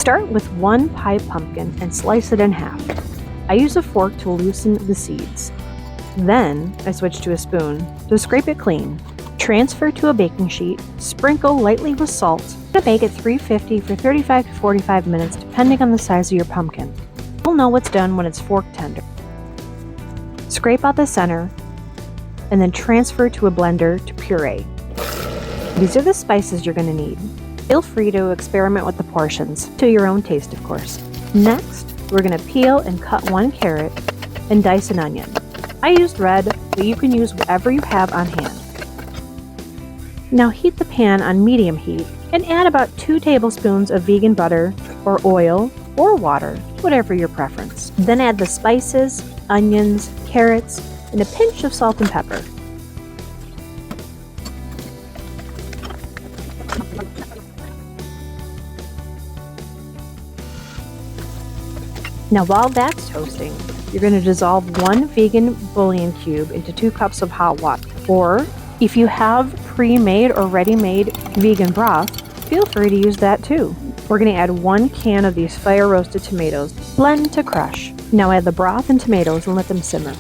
Start with one pie pumpkin and slice it in half. I use a fork to loosen the seeds. Then I switch to a spoon to scrape it clean. Transfer to a baking sheet, sprinkle lightly with salt, and bake at 350 for 35 to 45 minutes depending on the size of your pumpkin. You'll know it's done when it's fork tender. Scrape out the center and then transfer to a blender to puree. These are the spices you're going to need. Feel free to experiment with the portions, to your own taste of course. Next, we're going to peel and cut one carrot and dice an onion. I used red, but you can use whatever you have on hand. Now heat the pan on medium heat and add about 2 tablespoons of vegan butter or oil or water, whatever your preference. Then add the spices, onions, carrots, and a pinch of salt and pepper. Now while that's toasting, you're going to dissolve 1 vegan bouillon cube into 2 cups of hot water. Or if you have pre-made or ready-made vegan broth, feel free to use that too. We're going to add 1 can of these fire-roasted tomatoes, blend to crush. Now add the broth and tomatoes and let them simmer.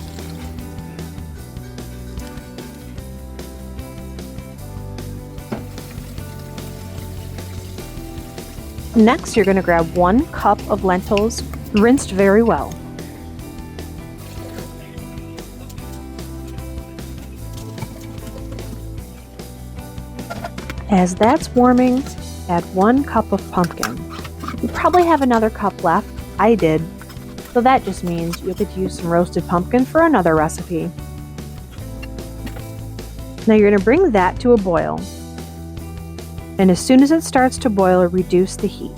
Next, you're going to grab 1 cup of lentils, rinsed very well. As that's warming, add 1 cup of pumpkin. You probably have another cup left. I did. So that just means you'll get to use some roasted pumpkin for another recipe. Now you're going to bring that to a boil. And as soon as it starts to boil, reduce the heat.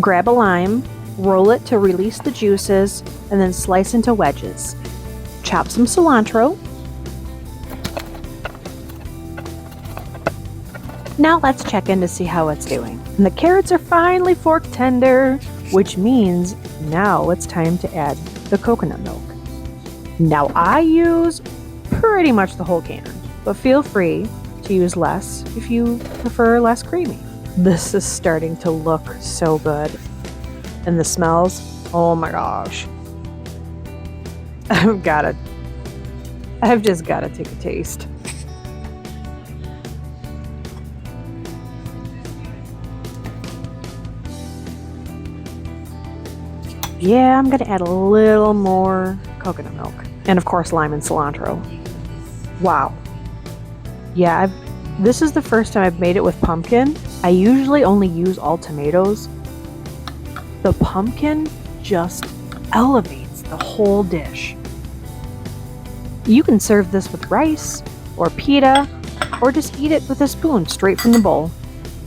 Grab a lime, roll it to release the juices, and then slice into wedges. Chop some cilantro. Now let's check in to see how it's doing. And the carrots are finally fork tender, which means now it's time to add the coconut milk. Now I use pretty much the whole can, but feel free to use less if you prefer less creamy. This is starting to look so good. And the smells, oh my gosh. I've just gotta take a taste. Yeah, I'm gonna add a little more coconut milk. And of course, lime and cilantro. Wow. Yeah, this is the first time I've made it with pumpkin. I usually only use all tomatoes. The pumpkin just elevates the whole dish. You can serve this with rice or pita, or just eat it with a spoon straight from the bowl.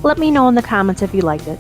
Let me know in the comments if you liked it.